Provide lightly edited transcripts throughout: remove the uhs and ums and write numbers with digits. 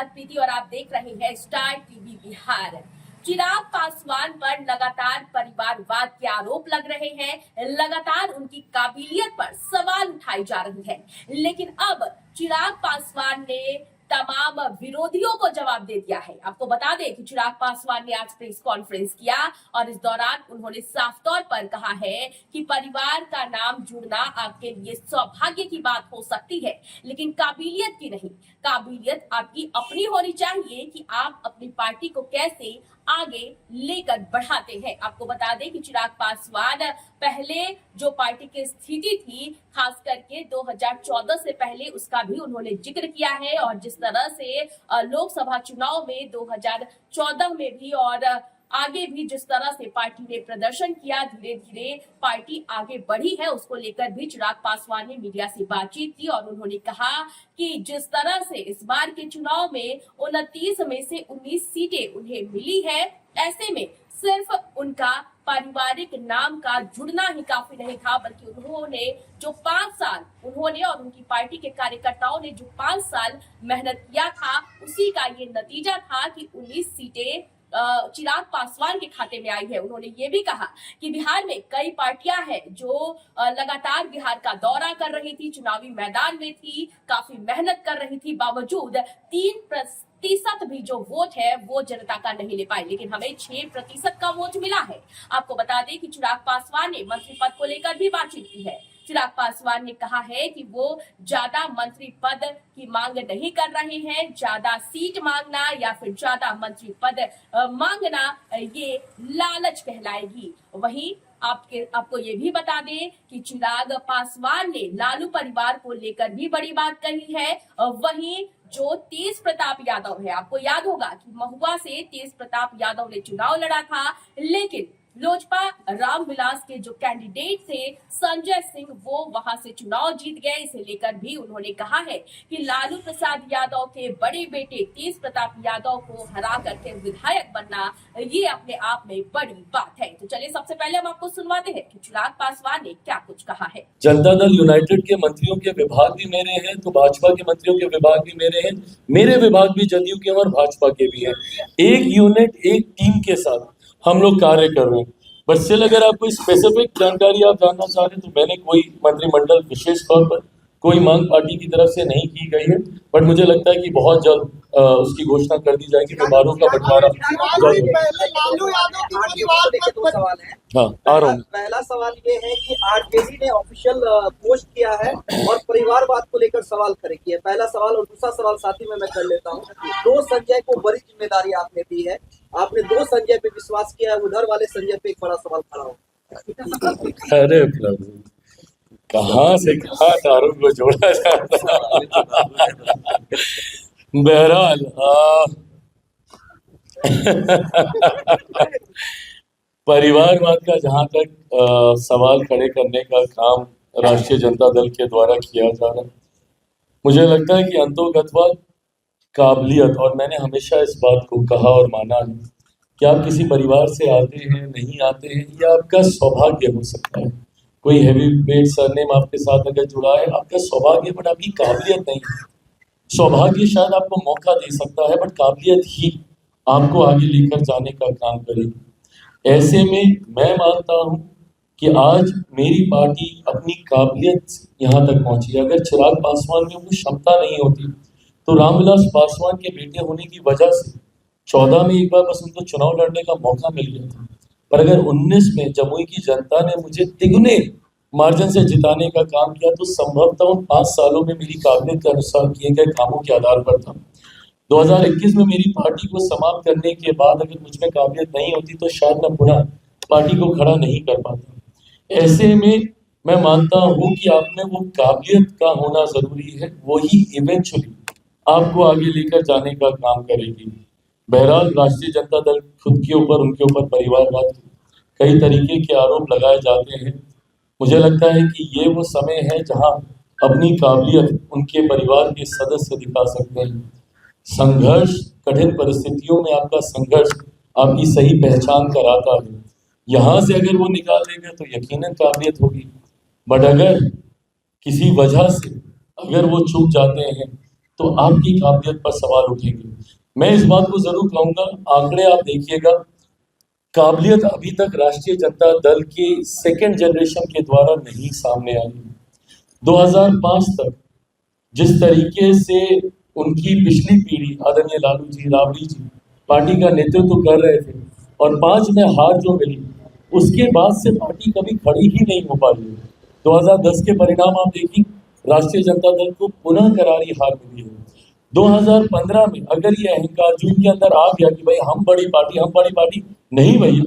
साथ प्रीति और आप देख रहे हैं स्टार टीवी बिहार। चिराग पासवान पर लगातार परिवारवाद के आरोप लग रहे हैं, लगातार उनकी काबिलियत पर सवाल उठाए जा रहे हैं, लेकिन अब चिराग पासवान ने तमाम विरोधियों को जवाब दे दिया है। आपको बता दें कि चिराग पासवान ने आज प्रेस कॉन्फ्रेंस किया और इस दौरान उन्होंने साफ तौर पर कहा है कि परिवार का नाम जुड़ना आपके लिए सौभाग्य की बात हो सकती है, लेकिन काबिलियत की नहीं। काबिलियत आपकी अपनी होनी चाहिए कि आप अपनी पार्टी को कैसे आगे लेकर बढ़ाते हैं। आपको बता दें कि चिराग पासवान पहले जो पार्टी की स्थिति थी, खास करके 2014 से पहले, उसका भी उन्होंने जिक्र किया है और जिस तरह से लोकसभा चुनाव में 2014 में भी और आगे भी जिस तरह से पार्टी ने प्रदर्शन किया, धीरे धीरे पार्टी आगे बढ़ी है, उसको लेकर भी चिराग पासवान ने मीडिया से बातचीत की और उन्होंने कहा कि जिस तरह से इस बार के चुनाव में 29 में से 19 सीटें उन्हें मिली है, ऐसे में सिर्फ उनका पारिवारिक नाम का जुड़ना ही काफी नहीं था, बल्कि उन्होंने जो 5 साल उन्होंने और उनकी पार्टी के कार्यकर्ताओं ने जो 5 साल मेहनत किया था, उसी का ये नतीजा था कि 19 सीटें चिराग पासवान के खाते में आई है। उन्होंने ये भी कहा कि बिहार में कई पार्टियां हैं जो लगातार बिहार का दौरा कर रही थी, चुनावी मैदान में थी, काफी मेहनत कर रही थी, बावजूद 3% भी जो वोट है वो जनता का नहीं ले पाए, लेकिन हमें 6% का वोट मिला है। आपको बता दें कि चिराग पासवान ने मंत्री पद को लेकर भी बातचीत की है। चिराग पासवान ने कहा है कि वो ज्यादा मंत्री पद की मांग नहीं कर रहे हैं, ज्यादा सीट मांगना या फिर ज्यादा मंत्री पद मांगना ये लालच कहलाएगी। वहीं आपको ये भी बता दें कि चिराग पासवान ने लालू परिवार को लेकर भी बड़ी बात कही है। वहीं जो तेज प्रताप यादव है, आपको याद होगा कि महुआ से तेज प्रताप यादव ने चुनाव लड़ा था, लेकिन लोजपा रामविलास के जो कैंडिडेट थे संजय सिंह, वो वहां से चुनाव जीत गए। इसे लेकर भी उन्होंने कहा है कि लालू प्रसाद यादव के बड़े बेटे तेज प्रताप यादव को हरा करके विधायक बनना ये अपने आप में बड़ी बात है। तो चलिए सबसे पहले हम आपको सुनवाते हैं कि चिराग पासवान ने क्या कुछ कहा है। जनता दल यूनाइटेड के मंत्रियों के विभाग भी मेरे हैं, तो भाजपा के मंत्रियों के विभाग भी मेरे हैं, मेरे विभाग भी जदयू के और भाजपा के भी हैं। एक यूनिट, एक टीम के साथ हम लोग कार्य कर रहे हैं। बट स्टिल अगर आप कोई स्पेसिफिक जानकारी आप जानना चाह रहे हैं, तो मैंने कोई मंत्रिमंडल विशेष तौर पर कोई मांग पार्टी की तरफ से नहीं की गई है, बट मुझे लगता है कि बहुत जल्द उसकी घोषणा कर दी जाएगी। विभागों का बंटवारा हाँ आ रहा हूँ। पहला सवाल ये है कि आरजेडी ने ऑफिशियल पोस्ट किया है और परिवारवाद को लेकर सवाल खड़े किए। पहला सवाल, और दूसरा सवाल साथ ही में मैं कर लेता हूँ। 2 संजय को बड़ी जिम्मेदारी आपने दी है, आपने 2 संजय पे विश्वास किया है, उधर वाले संजय पे एक बड़ा सवाल खड़ा हो। अरे प्रभु, कहाँ से कहाँ तारों को जोड़ा जाता है। बहरहाल परिवारवाद का जहाँ तक सवाल खड़े करने का काम राष्ट्रीय जनता दल के द्वारा किया जा रहा है, मुझे लगता है कि अंतोगत्वा काबिलियत, और मैंने हमेशा इस बात को कहा और माना है कि आप किसी परिवार से आते हैं, नहीं आते हैं, यह आपका सौभाग्य हो सकता है। कोई हैवी वेट सरनेम आपके साथ अगर जुड़ा है, आपका सौभाग्य, बट आपकी काबिलियत नहीं है। सौभाग्य शायद आपको मौका दे सकता है, बट काबिलियत ही आपको आगे लेकर जाने का काम करेगी। ऐसे में मैं मानता हूँ कि आज मेरी पार्टी अपनी काबिलियत यहाँ तक पहुंची है। अगर चिराग पासवान में वो क्षमता नहीं होती, तो रामविलास पासवान के बेटे होने की वजह से 14 में एक बार बस उनको चुनाव लड़ने का मौका मिल गया था, पर अगर 19 में जमुई की जनता ने मुझे तिगुने मार्जिन से जिताने का काम किया, तो संभवतः उन 5 सालों में मेरी काबिलियत के अनुसार किए गए कामों के आधार पर था। 2021 में मेरी पार्टी को समाप्त करने के बाद अगर मुझ में काबिलियत नहीं होती, तो शायद मैं पुनः पार्टी को खड़ा नहीं कर पाता। ऐसे में मैं मानता हूँ कि आप में वो काबिलियत का होना जरूरी है, वही इवेंचुअली आपको आगे लेकर जाने का काम करेगी। बहरहाल राष्ट्रीय जनता दल खुद के ऊपर, उनके ऊपर परिवारवाद के कई तरीके के आरोप लगाए जाते हैं। मुझे लगता है कि ये वो समय है जहां अपनी काबिलियत उनके परिवार के सदस्य दिखा सकते हैं। संघर्ष, कठिन परिस्थितियों में आपका संघर्ष आपकी सही पहचान कराता है। यहाँ से अगर वो निकाल देंगे तो यकीनन काबिलियत होगी, बट अगर किसी वजह से अगर वो चूक जाते हैं, तो तो आपकी काबिलियत पर सवाल उठेंगे। मैं इस बात को जरूर कहूंगा, आंकड़े आप देखिएगा, काबिलियत अभी तक राष्ट्रीय जनता दल के सेकेंड जनरेशन के द्वारा नहीं सामने आई। 2005 तक जिस तरीके से उनकी पिछली पीढ़ी आदरणीय लालू जी, राबड़ी जी पार्टी का नेतृत्व कर रहे थे और 5 में हार जो मिली, उसके बाद से पार्टी कभी खड़ी ही नहीं हो पाई। 2010 के परिणाम आप देखिए, राष्ट्रीय जनता दल को पुनः करारी हार मिली है। 2015 में अगर ये अहंकार जो इनके अंदर आ गया कि भाई हम बड़ी पार्टी नहीं भैया,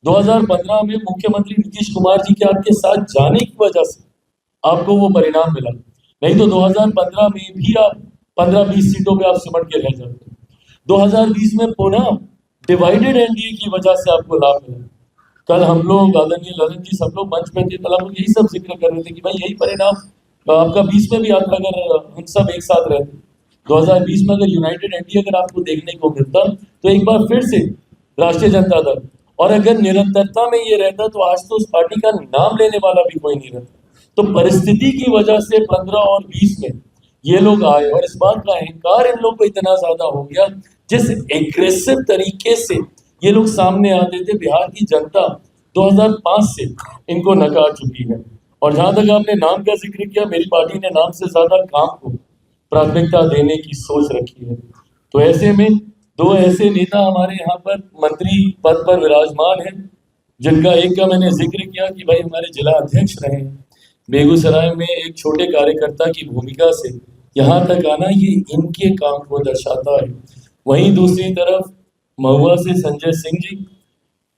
2015 में मुख्यमंत्री नीतीश कुमार जी के आपके साथ जाने की वजह से आपको वो परिणाम मिला, नहीं तो 2015 में भी आप 15-20 सीटों पे आप सिमट के रह जाते। 2020 में पुनः डिवाइडेड एनडीए की वजह से आपको लाभ मिला। कल हम लोग आदरणीय ललन जी सब लोग मंच पे थे, कल हम लोग यही सब जिक्र कर रहे थे कि भाई यही परिणाम आपका 20 में भी आता अगर हम सब एक साथ रहते। 2020 में अगर यूनाइटेड एनडीए अगर आपको देखने को मिलता तो एक बार फिर से राष्ट्रीय जनता दल, और अगर निरंतरता में ये रहता तो आज तो उस पार्टी का नाम लेने वाला भी कोई नहीं रहता। तो परिस्थिति की वजह से 15 और 20 में ये लोग आए और इस बात का अहंकार इन लोग को इतना ज्यादा हो गया, जिस एग्रेसिव तरीके से ये लोग सामने आते थे, बिहार की जनता 2005 से इनको नकार चुकी है। और जहां तक आपने नाम का जिक्र किया, मेरी पार्टी ने नाम से ज्यादा काम को प्राथमिकता देने की सोच रखी है। तो ऐसे में 2 ऐसे नेता हमारे यहाँ पर मंत्री पद पर विराजमान हैं, जिनका एक का मैंने जिक्र किया कि भाई हमारे जिला अध्यक्ष रहे हैं। बेगूसराय में एक छोटे कार्यकर्ता की भूमिका से यहाँ तक आना, ये इनके काम को दर्शाता है। वहीं दूसरी तरफ महुआ से संजय सिंह जी,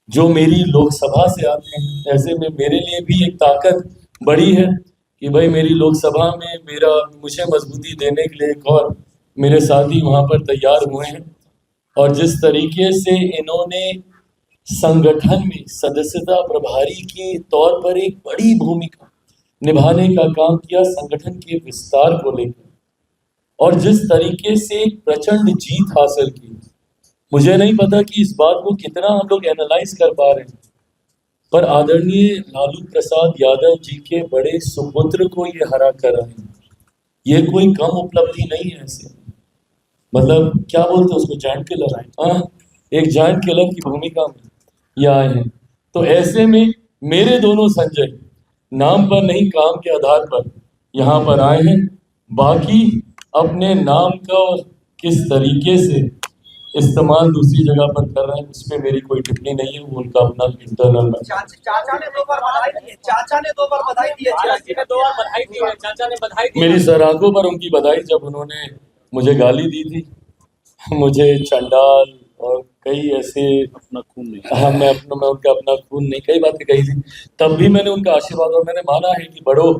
जो मेरी लोकसभा से आते हैं, ऐसे में मेरे लिए भी एक ताकत बड़ी है कि भाई मेरी लोकसभा में मुझे मजबूती देने के लिए एक और मेरे साथी वहां पर तैयार हुए हैं। और जिस तरीके से इन्होंने संगठन में सदस्यता प्रभारी के तौर पर एक बड़ी भूमिका निभाने का काम किया संगठन के विस्तार को लेकर, और जिस तरीके से एक प्रचंड जीत हासिल की, मुझे नहीं पता कि इस बात को कितना हम लोग एनालाइज कर पा रहे हैं, पर आदरणीय लालू प्रसाद यादव जी के बड़े सुपुत्र को ये हरा कर आए। ये कोई कम उपलब्धि नहीं है। ऐसे मतलब क्या बोलते हैं उसको, जायंट किलर आए, एक जायंट किलर की भूमिका में ये आए हैं। तो ऐसे में मेरे दोनों संजय नाम पर नहीं काम के आधार पर यहाँ पर आए हैं। बाकी अपने नाम का किस तरीके से इस्तेमाल दूसरी जगह पर कर रहे हैं, उस पर मेरी कोई टिप्पणी नहीं है, वो उनका अपना इंटरनल है। चाचा ने 2 बार बधाई दी है, चाचा ने 2 बार बधाई दी है, चाचा ने बधाई दी। मेरी सराहों पर उनकी बधाई, जब उन्होंने मुझे गाली दी थी, मुझे चंडाल और कई ऐसे अपना खून नहीं, मैं उनका अपना खून नहीं, कई बातें कही थी, तब भी मैंने उनका आशीर्वाद, और मैंने माना है कि बड़ों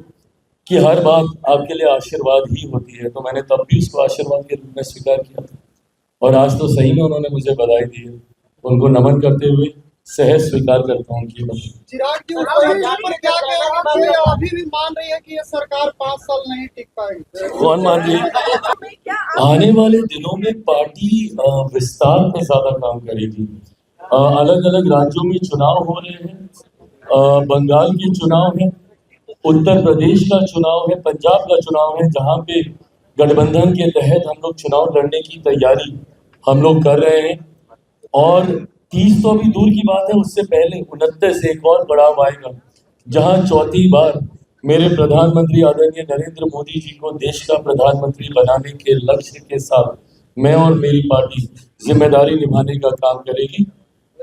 की हर बात आपके लिए आशीर्वाद ही होती है, तो मैंने तब भी उसको आशीर्वाद के रूप में स्वीकार किया था। और आज तो सही में उन्होंने मुझे बधाई दी है, उनको नमन करते हुए सहज स्वीकार करता हूँ उनकी बात। चिराग जी, पर क्या कहें, ये अभी भी मान रही है कि ये सरकार 5 साल नहीं टिक पाएगी? कौन मान रही है? आने वाले दिनों में पार्टी विस्तार पे ज्यादा काम करेगी। अलग अलग राज्यों में चुनाव हो रहे हैं, बंगाल के चुनाव है, उत्तर प्रदेश का चुनाव है, पंजाब का चुनाव है, जहाँ पे गठबंधन के तहत हम लोग चुनाव लड़ने की तैयारी हम लोग कर रहे हैं। और 30 तो अभी दूर की बात है, उससे पहले 29 एक और पड़ाव आएगा, जहां चौथी बार मेरे प्रधानमंत्री आदरणीय नरेंद्र मोदी जी को देश का प्रधानमंत्री बनाने के लक्ष्य के साथ मैं और मेरी पार्टी जिम्मेदारी निभाने का काम करेगी।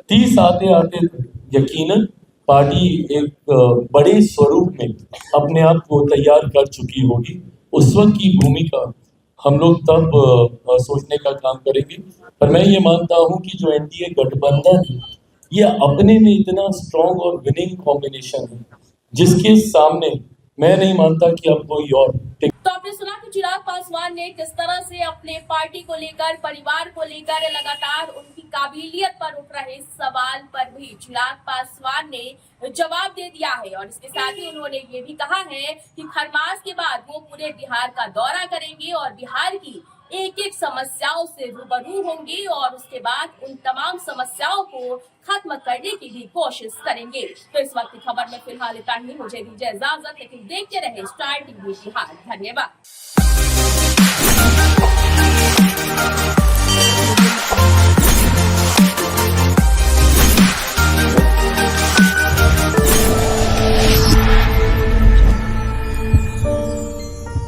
30 आते आते यकीनन पार्टी एक बड़े स्वरूप में अपने आप को तैयार कर चुकी होगी। उस वक्त की भूमिका हम लोग तब सोचने का काम करेंगे। पर मैं ये मानता हूं कि जो एनडीए गठबंधन है, ये अपने में इतना स्ट्रॉन्ग और विनिंग कॉम्बिनेशन है, जिसके सामने मैं नहीं मानता कि अब कोई और। तो आपने सुना कि चिराग पासवान ने किस तरह से अपने पार्टी को लेकर, परिवार को लेकर लगातार उनकी काबिलियत पर उठ रहे सवाल पर भी चिराग पासवान ने जवाब दे दिया है। और इसके साथ ही उन्होंने ये भी कहा है कि खरमास के बाद वो पूरे बिहार का दौरा करेंगे और बिहार की एक एक समस्याओं से रूबरू होंगे और उसके बाद उन तमाम समस्याओं को खत्म करने की भी कोशिश करेंगे। तो इस वक्त की खबर में फिलहाल इतना ही। मुझे दीजिए इजाजत, लेकिन देखते रहे स्टार टीवी बिहार। धन्यवाद।